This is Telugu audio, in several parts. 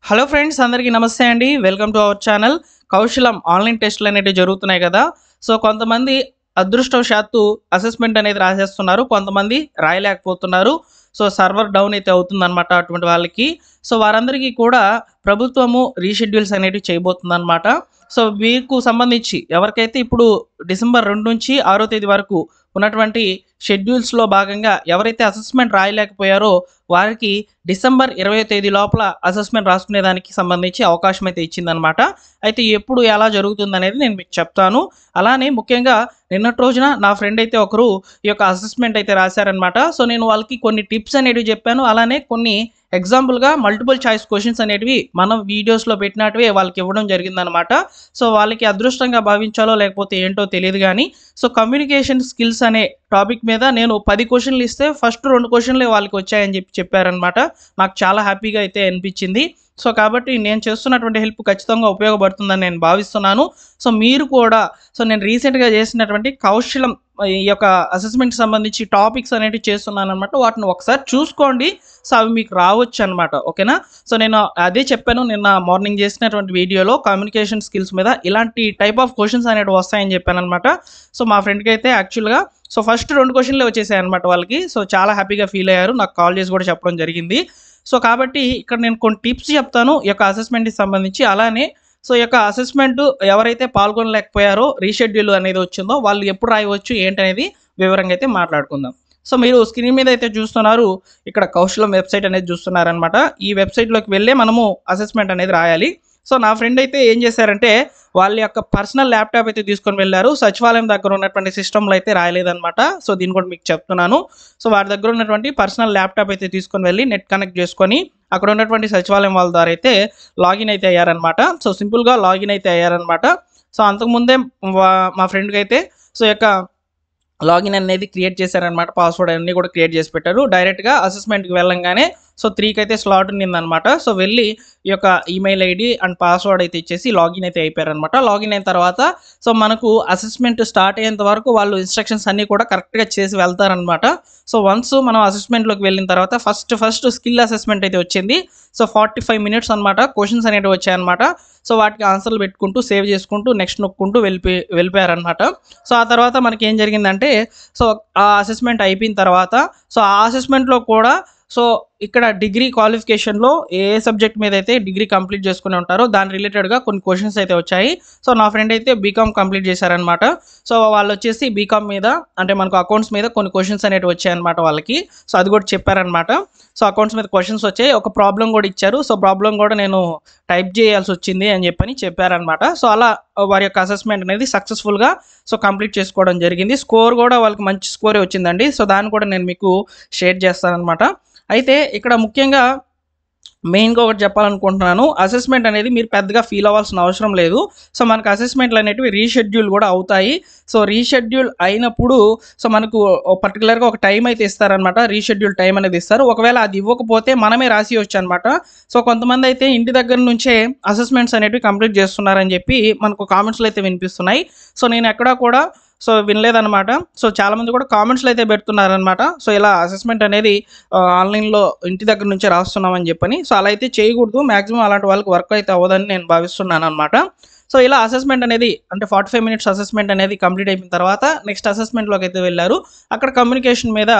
హలో ఫ్రెండ్స్, అందరికీ నమస్తే అండి. Welcome to our channel. Kaushalam online టెస్టులు అనేవి జరుగుతున్నాయి కదా. సో కొంతమంది అదృష్టవశాత్తు అసెస్మెంట్ అనేది రాసేస్తున్నారు, కొంతమంది రాయలేకపోతున్నారు. సో సర్వర్ డౌన్ అయితే అవుతుందన్నమాట అటువంటి వాళ్ళకి. సో వారందరికీ కూడా ప్రభుత్వము రీషెడ్యూల్స్ అనేవి చేయబోతుందన్నమాట. సో మీకు సంబంధించి ఎవరికైతే ఇప్పుడు డిసెంబర్ 2 నుంచి 6వ తేదీ వరకు ఉన్నటువంటి షెడ్యూల్స్లో భాగంగా ఎవరైతే అసెస్మెంట్ రాయలేకపోయారో వారికి డిసెంబర్ 20వ తేదీ లోపల అసెస్మెంట్ రాసుకునే దానికి సంబంధించి అవకాశం అయితే ఇచ్చిందనమాట. అయితే ఎప్పుడు ఎలా జరుగుతుందనేది నేను మీకు చెప్తాను. అలానే ముఖ్యంగా నిన్నటి రోజున నా ఫ్రెండ్ అయితే ఒకరు ఈ యొక్క అసెస్మెంట్ అయితే రాశారనమాట. సో నేను వాళ్ళకి కొన్ని టిప్స్ అనేవి చెప్పాను. అలానే కొన్ని ఎగ్జాంపుల్గా మల్టిపుల్ చాయిస్ క్వశ్చన్స్ అనేటివి మనం వీడియోస్లో పెట్టినట్టువే వాళ్ళకి ఇవ్వడం జరిగిందనమాట. సో వాళ్ళకి అదృష్టంగా భావించాలో లేకపోతే ఏంటో తెలియదు కానీ, సో కమ్యూనికేషన్ స్కిల్స్ అనే టాపిక్ మీద నేను 10 క్వశ్చన్లు ఇస్తే ఫస్ట్ 2 క్వశ్చన్లే వాళ్ళకి వచ్చాయని చెప్పారనమాట. నాకు చాలా హ్యాపీగా అయితే అనిపించింది. సో కాబట్టి నేను చేస్తున్నటువంటి హెల్ప్ ఖచ్చితంగా ఉపయోగపడుతుందని నేను భావిస్తున్నాను. సో మీరు కూడా నేను రీసెంట్గా చేసినటువంటి కౌశలం ఈ యొక్క అసెస్మెంట్కి సంబంధించి టాపిక్స్ అనేవి చేస్తున్నాను అనమాట. వాటిని ఒకసారి చూసుకోండి. సో అవి మీకు రావచ్చు అనమాట. ఓకేనా. సో నేను అదే చెప్పాను నిన్న మార్నింగ్ చేసినటువంటి వీడియోలో, కమ్యూనికేషన్ స్కిల్స్ మీద ఇలాంటి టైప్ ఆఫ్ క్వశ్చన్స్ అనేవి వస్తాయని చెప్పాను అనమాట. సో మా ఫ్రెండ్కి అయితే యాక్చువల్గా ఫస్ట్ 2 క్వశ్చన్లే వచ్చేసాయి అనమాట వాళ్ళకి. సో చాలా హ్యాపీగా ఫీల్ అయ్యారు, నాకు కాల్ చేసి కూడా చెప్పడం జరిగింది. సో కాబట్టి ఇక్కడ నేను కొన్ని టిప్స్ చెప్తాను ఈ యొక్క అసెస్మెంట్కి సంబంధించి. అలానే సో ఈ యొక్క అసెస్మెంట్ ఎవరైతే పాల్గొనలేకపోయారో, రీషెడ్యూల్ అనేది వచ్చిందో వాళ్ళు ఎప్పుడు రాయవచ్చు ఏంటనేది వివరంగా అయితే మాట్లాడుకుందాం. సో మీరు స్క్రీన్ మీద అయితే చూస్తున్నారు, ఇక్కడ కౌశలం వెబ్సైట్ అనేది చూస్తున్నారనమాట. ఈ వెబ్సైట్లోకి వెళ్ళే మనము అసెస్మెంట్ అనేది రాయాలి. సో నా ఫ్రెండ్ అయితే ఏం చేశారంటే వాళ్ళ యొక్క పర్సనల్ ల్యాప్టాప్ అయితే తీసుకొని వెళ్ళారు. సచివాలయం దగ్గర ఉన్నటువంటి సిస్టమ్లో అయితే రాయలేదన్నమాట. సో దీన్ని కూడా మీకు చెప్తున్నాను. సో వారి దగ్గర ఉన్నటువంటి పర్సనల్ ల్యాప్టాప్ అయితే తీసుకొని వెళ్ళి నెట్ కనెక్ట్ చేసుకొని అక్కడ ఉన్నటువంటి సచివాలయం వాళ్ళ ద్వారా అయితే లాగిన్ అయితే అయ్యారనమాట. సో సింపుల్గా లాగిన్ అయితే అయ్యారనమాట. సో అంతకుముందే మా ఫ్రెండ్కి అయితే సో యొక్క లాగిన్ అనేది క్రియేట్ చేశారనమాట. పాస్వర్డ్ అన్నీ కూడా క్రియేట్ చేసి పెట్టారు. డైరెక్ట్గా అసెస్మెంట్కి వెళ్ళంగానే 3కి అయితే స్లాట్ ఉండిందనమాట. సో వెళ్ళి ఈ యొక్క ఈమెయిల్ ఐడి అండ్ పాస్వర్డ్ అయితే ఇచ్చేసి లాగిన్ అయితే అయిపోయారనమాట. లాగిన్ అయిన తర్వాత సో మనకు అసెస్మెంట్ స్టార్ట్ అయ్యేంత వరకు వాళ్ళు ఇన్స్ట్రక్షన్స్ అన్నీ కూడా కరెక్ట్గా చేసి వెళ్తారనమాట. సో వన్స్ మనం అసెస్మెంట్లోకి వెళ్ళిన తర్వాత ఫస్ట్ స్కిల్ అసెస్మెంట్ అయితే వచ్చింది. సో 45 మినిట్స్ అనమాట. క్వశ్చన్స్ అనేవి వచ్చాయన్నమాట. సో వాటికి ఆన్సర్లు పెట్టుకుంటూ సేవ్ చేసుకుంటూ నెక్స్ట్ నొక్కుంటూ వెళ్ళిపోయారనమాట. సో ఆ తర్వాత మనకి ఏం జరిగిందంటే సో ఆ అసెస్మెంట్ అయిపోయిన తర్వాత సో ఆ అసెస్మెంట్లో కూడా సో ఇక్కడ డిగ్రీ క్వాలిఫికేషన్లో ఏ సబ్జెక్ట్ మీద అయితే డిగ్రీ కంప్లీట్ చేసుకుని ఉంటారో దాని రిలేటెడ్గా కొన్ని క్వశ్చన్స్ అయితే వచ్చాయి. సో నా ఫ్రెండ్ అయితే బీకామ్ కంప్లీట్ చేశారనమాట. సో వాళ్ళు వచ్చేసి బీకామ్ మీద అంటే మనకు అకౌంట్స్ మీద కొన్ని క్వశ్చన్స్ అనేవి వచ్చాయన్నమాట వాళ్ళకి. సో అది కూడా చెప్పారనమాట. సో అకౌంట్స్ మీద క్వశ్చన్స్ వచ్చాయి, ఒక ప్రాబ్లం కూడా ఇచ్చారు. సో ప్రాబ్లం కూడా నేను టైప్ చేయాల్సి వచ్చింది అని చెప్పారనమాట. సో అలా వారి యొక్క అసెస్మెంట్ అనేది సక్సెస్ఫుల్గా కంప్లీట్ చేసుకోవడం జరిగింది. స్కోర్ కూడా వాళ్ళకి మంచి స్కోరే వచ్చిందండి. సో దాన్ని కూడా నేను మీకు షేర్ చేస్తానన్నమాట. అయితే ఇక్కడ ముఖ్యంగా మెయిన్గా ఒకటి చెప్పాలనుకుంటున్నాను. అసెస్మెంట్ అనేది మీరు పెద్దగా ఫీల్ అవ్వాల్సిన అవసరం లేదు. సో మనకు అసెస్మెంట్లు అనేటివి రీషెడ్యూల్ కూడా అవుతాయి. సో రీషెడ్యూల్ అయినప్పుడు సో మనకు పర్టికులర్గా ఒక టైం అయితే ఇస్తారనమాట. రీషెడ్యూల్ టైం అనేది ఇస్తారు. ఒకవేళ అది ఇవ్వకపోతే మనమే రాసివచ్చు అనమాట. సో కొంతమంది అయితే ఇంటి దగ్గర నుంచే అసెస్మెంట్స్ అనేటివి కంప్లీట్ చేస్తున్నారని చెప్పి మనకు కామెంట్స్లో అయితే వినిపిస్తున్నాయి. సో నేను ఎక్కడా కూడా వినలేదన్నమాట. సో చాలామంది కూడా కామెంట్స్లో అయితే పెడుతున్నారనమాట. సో ఇలా అసెస్మెంట్ అనేది ఆన్లైన్లో ఇంటి దగ్గర నుంచే రాస్తున్నామని చెప్పని. సో అలా అయితే చేయకూడదు. మ్యాక్సిమం అలాంటి వాళ్ళకి వర్క్ అయితే అవ్వదని నేను భావిస్తున్నాను అనమాట. సో ఇలా అసెస్మెంట్ అనేది అంటే 45 మినిట్స్ అసెస్మెంట్ అనేది కంప్లీట్ అయిపోయిన తర్వాత నెక్స్ట్ అసెస్మెంట్లోకి అయితే వెళ్ళారు. అక్కడ కమ్యూనికేషన్ మీద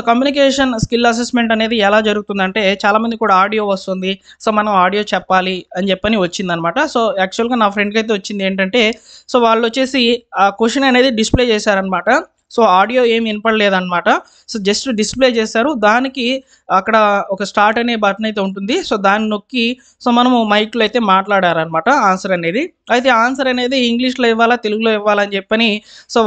కమ్యూనికేషన్ స్కిల్ అసెస్మెంట్ అనేది ఎలా జరుగుతుందంటే చాలామంది కూడా ఆడియో వస్తుంది. సో మనం ఆడియో చెప్పాలి అని చెప్పని వచ్చిందనమాట. సో యాక్చువల్గా నా ఫ్రెండ్కి అయితే వచ్చింది ఏంటంటే వాళ్ళు వచ్చేసి ఆ క్వశ్చన్ అనేది డిస్ప్లే చేశారనమాట. సో ఆడియో ఏమి వినపడలేదన్నమాట. సో జస్ట్ డిస్ప్లే చేశారు. దానికి అక్కడ ఒక స్టార్ట్ అనే బటన్ అయితే ఉంటుంది. సో దాన్ని నొక్కి మనము మైక్లో అయితే మాట్లాడారనమాట ఆన్సర్ అనేది. అయితే ఆన్సర్ అనేది ఇంగ్లీష్లో ఇవ్వాలా తెలుగులో ఇవ్వాలని చెప్పని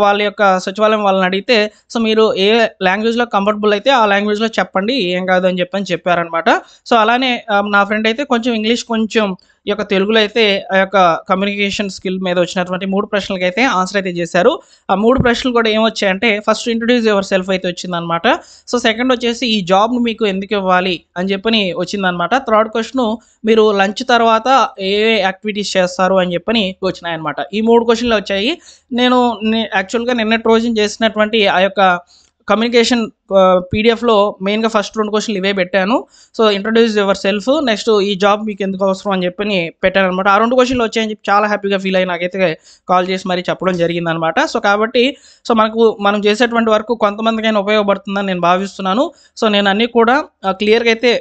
వాళ్ళ యొక్క సచివాలయం వాళ్ళని అడిగితే మీరు ఏ లాంగ్వేజ్లో కంఫర్టబుల్ అయితే ఆ లాంగ్వేజ్లో చెప్పండి, ఏం కాదు అని చెప్పారనమాట. సో అలానే నా ఫ్రెండ్ అయితే కొంచెం ఇంగ్లీష్ కొంచెం ఈ యొక్క తెలుగులో అయితే ఆ యొక్క కమ్యూనికేషన్ స్కిల్ మీద వచ్చినటువంటి 3 ప్రశ్నలకి అయితే ఆన్సర్ అయితే చేశారు. ఆ 3 ప్రశ్నలు కూడా ఏమొచ్చాయంటే ఫస్ట్ ఇంట్రొడ్యూస్ యువర్ సెల్ఫ్ అయితే వచ్చిందనమాట. సో సెకండ్ వచ్చేసి ఈ జాబ్ను మీకు ఎందుకు ఇవ్వాలి అని చెప్పని వచ్చిందనమాట. థర్డ్ క్వశ్చన్ మీరు లంచ్ తర్వాత ఏ యాక్టివిటీస్ చేస్తారు అని చెప్పని వచ్చినాయన్నమాట. ఈ 3 క్వశ్చన్లు వచ్చాయి. నేను యాక్చువల్గా నిన్నటి రోజున చేసినటువంటి ఆ యొక్క కమ్యూనికేషన్ పీడిఎఫ్లో మెయిన్గా ఫస్ట్ 2 క్వశ్చన్లు ఇవే పెట్టాను. So introduce your self, next ఈ జాబ్ మీకు ఎందుకు అవసరం అని చెప్పి పెట్టాను అనమాట. ఆ 2 క్వశ్చన్లు వచ్చాయని చెప్పి చాలా హ్యాపీగా ఫీల్ అయ్యి నాకైతే కాల్ చేసి మరీ చెప్పడం జరిగిందనమాట. సో కాబట్టి మనం చేసేటువంటి వర్క్ కొంతమందికైనా ఉపయోగపడుతుందని నేను భావిస్తున్నాను. సో నేను అన్నీ కూడా క్లియర్గా అయితే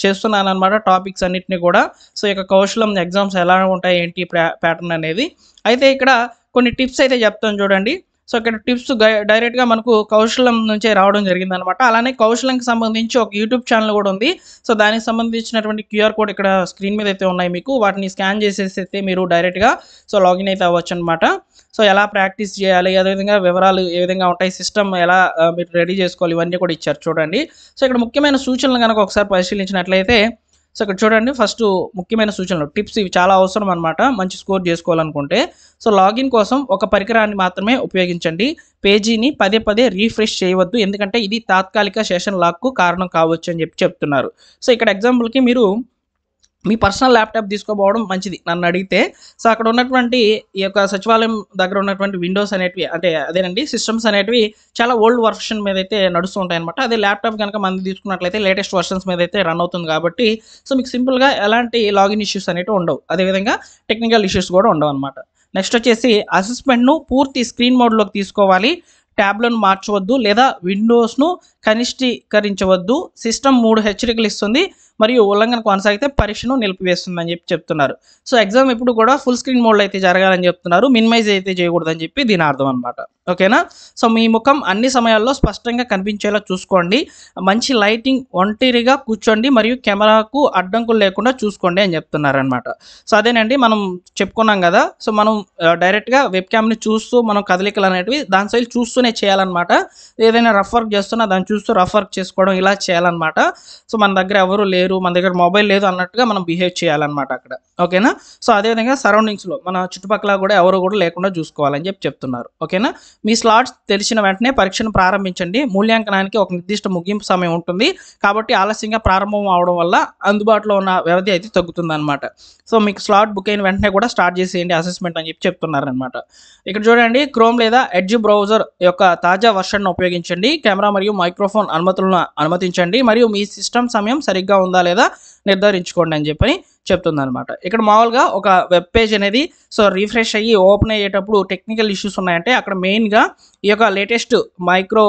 చేస్తున్నాను అనమాట, టాపిక్స్ అన్నిటిని కూడా. సో ఇక కౌశలం ఎగ్జామ్స్ ఎలా ఉంటాయి ఏంటి ప్యాటర్న్ అనేది అయితే ఇక్కడ కొన్ని టిప్స్ అయితే చెప్తాను చూడండి. సో ఇక్కడ టిప్స్ డైరెక్ట్గా మనకు కౌశలం నుంచే రావడం జరిగిందనమాట. అలానే కౌశలంకి సంబంధించి ఒక యూట్యూబ్ ఛానల్ కూడా ఉంది. సో దానికి సంబంధించినటువంటి క్యూఆర్ కోడ్ ఇక్కడ స్క్రీన్ మీద అయితే ఉన్నాయి మీకు. వాటిని స్కాన్ చేసేసి అయితే మీరు డైరెక్ట్గా లాగిన్ అయితే అవ్వచ్చు అనమాట. సో ఎలా ప్రాక్టీస్ చేయాలి, అదేవిధంగా వివరాలు ఏ విధంగా ఉంటాయి, సిస్టమ్ ఎలా మీరు రెడీ చేసుకోవాలి, ఇవన్నీ కూడా ఇచ్చారు చూడండి. సో ఇక్కడ ముఖ్యమైన సూచనలు కనుక ఒకసారి పరిశీలించినట్లయితే, సో ఇక్కడ చూడండి, ఫస్ట్ ముఖ్యమైన సూచనలు టిప్స్ ఇవి చాలా అవసరం అనమాట మంచి స్కోర్ చేసుకోవాలనుకుంటే. సో లాగిన్ కోసం ఒక పరికరాన్ని మాత్రమే ఉపయోగించండి. పేజీని పదే పదే రీఫ్రెష్ చేయవద్దు, ఎందుకంటే ఇది తాత్కాలిక సెషన్ లాక్కు కారణం కావచ్చు అని చెప్తున్నారు. సో ఇక్కడ ఎగ్జాంపుల్కి మీరు మీ పర్సనల్ ల్యాప్టాప్ తీసుకోపోవడం మంచిది నన్ను అడిగితే. సో అక్కడ ఉన్నటువంటి ఈ యొక్క సచివాలయం దగ్గర ఉన్నటువంటి విండోస్ అనేటివి, అంటే అదేనండి సిస్టమ్స్ అనేటివి చాలా ఓల్డ్ వర్షన్ మీద అయితే నడుస్తూ ఉంటాయి అనమాట. అదే ల్యాప్టాప్ కనుక మనం తీసుకున్నట్లయితే లేటెస్ట్ వర్షన్స్ మీద అయితే రన్ అవుతుంది కాబట్టి సో మీకు సింపుల్గా ఎలాంటి లాగిన్ ఇష్యూస్ అనేవి ఉండవు, అదేవిధంగా టెక్నికల్ ఇష్యూస్ కూడా ఉండవు అనమాట. నెక్స్ట్ వచ్చేసి అసెస్మెంట్ను పూర్తి స్క్రీన్ మోడ్లోకి తీసుకోవాలి. ట్యాబ్లను మార్చవద్దు లేదా విండోస్ను కనిష్టీకరించవద్దు. సిస్టమ్ 3 హెచ్చరికలు ఇస్తుంది మరియు ఉల్లంఘన కొనసాగితే పరీక్షను నిలిపివేస్తుందని చెప్తున్నారు. సో ఎగ్జామ్ ఎప్పుడు కూడా ఫుల్ స్క్రీన్ మోడ్లో అయితే జరగాలని చెప్తున్నారు, మినిమైజ్ అయితే చేయకూడదని చెప్పి దీని అర్థం అనమాట. ఓకేనా. సో మీ ముఖం అన్ని సమయాల్లో స్పష్టంగా కనిపించేలా చూసుకోండి. మంచి లైటింగ్, ఒంటరిగా కూర్చోండి మరియు కెమెరాకు అడ్డంకులు లేకుండా చూసుకోండి అని చెప్తున్నారనమాట. సో అదేనండి మనం చెప్పుకున్నాం కదా. సో మనం డైరెక్ట్గా వెబ్ క్యామ్ని చూస్తూ మనం కదలికలు అనేటివి దాని సైడ్ చూస్తూనే చేయాలన్నమాట. ఏదైనా రఫ్ వర్క్ చేస్తున్నా దాన్ని చూస్తూ రఫ్ వర్క్ చేసుకోవడం ఇలా చేయాలన్నమాట. సో మన దగ్గర ఎవరు లేరు, మన దగ్గర మొబైల్ లేదు అన్నట్టుగా మనం బిహేవ్ చేయాలన్నమాట అక్కడ. ఓకేనా. సో అదేవిధంగా సరౌండింగ్స్లో మన చుట్టుపక్కల కూడా ఎవరు కూడా లేకుండా చూసుకోవాలని చెప్తున్నారు. ఓకేనా. మీ స్లాట్స్ తెలిసిన వెంటనే పరీక్షను ప్రారంభించండి. మూల్యాంకనానికి ఒక నిర్దిష్ట ముగింపు సమయం ఉంటుంది కాబట్టి ఆలస్యంగా ప్రారంభం అవడం వల్ల అందుబాటులో ఉన్న వ్యవధి అయితే తగ్గుతుంది అనమాట. సో మీకు స్లాట్ బుక్ అయిన వెంటనే కూడా స్టార్ట్ చేసేయండి అసెస్మెంట్ అని చెప్తున్నారనమాట. ఇక్కడ చూడండి, క్రోమ్ లేదా ఎడ్జ్ బ్రౌజర్ యొక్క తాజా వర్షన్ను ఉపయోగించండి. కెమెరా మరియు మైక్రోఫోన్ అనుమతులను అనుమతించండి మరియు మీ సిస్టమ్ సమయం సరిగ్గా ఉందా లేదా నిర్ధారించుకోండి అని చెప్తుందనమాట. ఇక్కడ మామూలుగా ఒక వెబ్ పేజ్ అనేది రీఫ్రెష్ అయ్యి ఓపెన్ అయ్యేటప్పుడు టెక్నికల్ ఇష్యూస్ ఉన్నాయంటే అక్కడ మెయిన్గా ఈ యొక్క లేటెస్ట్ మైక్రో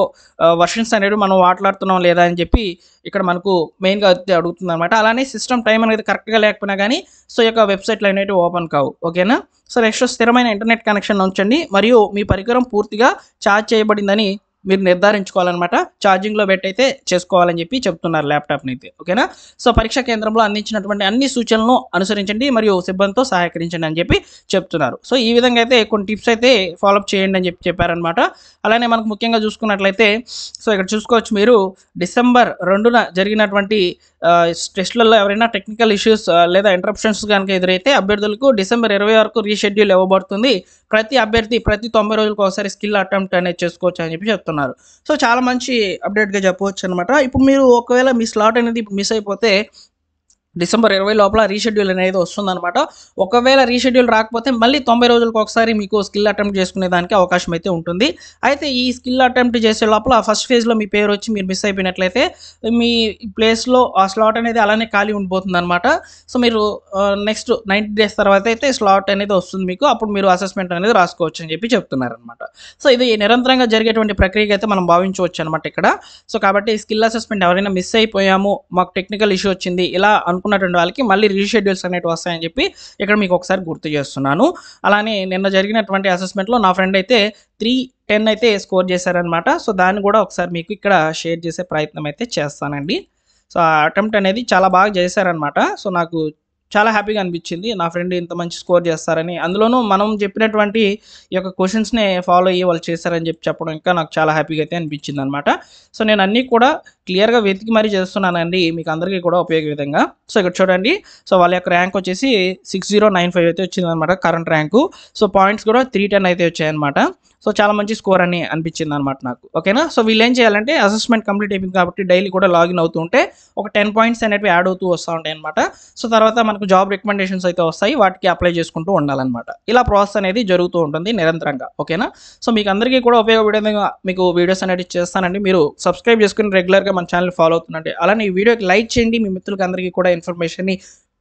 వర్షన్స్ అనేవి మనం మాట్లాడుతున్నాం లేదా అని చెప్పి ఇక్కడ మనకు మెయిన్గా అడుగుతుంది అనమాట. అలానే సిస్టమ్ టైం అనేది కరెక్ట్గా లేకపోయినా కానీ ఈ యొక్క వెబ్సైట్లు అనేవి ఓపెన్ కావు. ఓకేనా. సో నెక్స్ట్ స్థిరమైన ఇంటర్నెట్ కనెక్షన్ ఉంచండి మరియు మీ పరికరం పూర్తిగా ఛార్జ్ చేయబడిందని మీరు నిర్ధారించుకోవాలన్నమాట. ఛార్జింగ్లో పెట్టి అయితే చేసుకోవాలని చెప్తున్నారు ల్యాప్టాప్ని అయితే. ఓకేనా. సో పరీక్షా కేంద్రంలో అందించినటువంటి అన్ని సూచనలను అనుసరించండి మరియు సిబ్బందితో సహకరించండి అని చెప్తున్నారు. సో ఈ విధంగా అయితే కొన్ని టిప్స్ అయితే ఫాలోఅప్ చేయండి అని చెప్పారనమాట. అలానే మనకు ముఖ్యంగా చూసుకున్నట్లయితే సో ఇక్కడ చూసుకోవచ్చు మీరు, డిసెంబర్ 2న జరిగినటువంటి టెస్టులలో ఎవరైనా టెక్నికల్ ఇష్యూస్ లేదా ఇంటరప్షన్స్ కనుక ఎదురైతే అభ్యర్థులకు డిసెంబర్ 20 వరకు రీషెడ్యూల్ ఇవ్వబడుతుంది. ప్రతి అభ్యర్థి ప్రతి 90 రోజులకు ఒకసారి స్కిల్ అటెంప్ట్ అనేది చేసుకోవచ్చు అని చెప్తున్నారు. సో చాలా మంచి అప్డేట్గా చెప్పవచ్చు అనమాట. ఇప్పుడు మీరు ఒకవేళ మీ స్లాట్ అనేది ఇప్పుడు మిస్ అయిపోతే డిసెంబర్ 20 లోపల రీషెడ్యూల్ అనేది వస్తుందన్నమాట. ఒకవేళ రీషెడ్యూల్ రాకపోతే మళ్ళీ 90 రోజులకు ఒకసారి మీకు స్కిల్ అటెంప్ట్ చేసుకునే దానికి అవకాశం అయితే ఉంటుంది. అయితే ఈ స్కిల్ అటెంప్ట్ చేసే లోపల ఫస్ట్ ఫేజ్లో మీ పేరు వచ్చి మీరు మిస్ అయిపోయినట్లయితే మీ ప్లేస్లో ఆ స్లాట్ అనేది అలానే ఖాళీ ఉండిపోతుంది అనమాట. సో మీరు నెక్స్ట్ 90 డేస్ తర్వాత అయితే స్లాట్ అనేది వస్తుంది మీకు, అప్పుడు మీరు అసెస్మెంట్ అనేది రాసుకోవచ్చు అని చెప్తున్నారనమాట. సో ఇది నిరంతరంగా జరిగేటువంటి ప్రక్రియగా అయితే మనం భావించవచ్చు అనమాట ఇక్కడ. సో కాబట్టి స్కిల్ అసెస్మెంట్ ఎవరైనా మిస్ అయిపోయాము, మాకు టెక్నికల్ ఇష్యూ వచ్చింది ఇలా అనుకున్నటువంటి వాళ్ళకి మళ్ళీ రీషెడ్యూల్స్ అనేవి వస్తాయని ఇక్కడ మీకు ఒకసారి గుర్తు చేస్తున్నాను. అలానే నిన్న జరిగినటువంటి అసెస్మెంట్లో నా ఫ్రెండ్ అయితే 310 అయితే స్కోర్ చేశారనమాట. సో దాన్ని కూడా ఒకసారి మీకు ఇక్కడ షేర్ చేసే ప్రయత్నం అయితే చేస్తానండి. సో ఆ అటెంప్ట్ అనేది చాలా బాగా చేశారనమాట. సో నాకు చాలా హ్యాపీగా అనిపించింది నా ఫ్రెండ్ ఇంత మంచి స్కోర్ చేస్తారని, అందులోనూ మనం చెప్పినటువంటి ఈ యొక్క క్వశ్చన్స్ని ఫాలో అయ్యి వాళ్ళు చేశారని చెప్పడం ఇంకా నాకు చాలా హ్యాపీగా అయితే అనిపించింది అనమాట. సో నేను అన్నీ కూడా క్లియర్గా వెతికి మరీ చేస్తున్నానండి మీకు అందరికీ కూడా ఉపయోగ విధంగా. సో ఇక్కడ చూడండి, సో వాళ్ళ యొక్క ర్యాంక్ వచ్చేసి 6095 అయితే వచ్చిందనమాట కరెంట్ ర్యాంకు. సో పాయింట్స్ కూడా 310 అయితే వచ్చాయన్నమాట. సో చాలా మంచి స్కోర్ అని అనిపించింది అనమాట నాకు. ఓకేనా. సో వీళ్ళు ఏం చేయాలంటే అసెస్మెంట్ కంప్లీట్ అయిపోయింది కాబట్టి డైలీ కూడా లాగిన్ అవుతూ ఉంటే ఒక 10 పాయింట్స్ అనేవి యాడ్ అవుతూ వస్తూ ఉంటాయి అనమాట. సో తర్వాత మన మనకు జాబ్ రికమెండేషన్స్ అయితే వస్తాయి, వాటికి అప్లై చేసుకుంటూ ఉండాలన్నమాట. ఇలా ప్రాసెస్ అనేది జరుగుతూ ఉంటుంది నిరంతరంగా. ఓకేనా? సో మీకు అందరికీ కూడా ఉపయోగపడే విధంగా మీకు వీడియోస్ అనేది చేస్తానండి. మీరు సబ్స్క్రైబ్ చేసుకుని రెగ్యులర్గా మన ఛానల్ ఫాలో అవుతుందండి. అలానే ఈ వీడియోకి లైక్ చేయండి, మీ మిత్రులకు అందరికీ కూడా ఇన్ఫర్మేషన్ని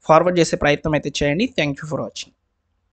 ఫార్వర్డ్ చేసే ప్రయత్నం అయితే చేయండి. Thank you for watching.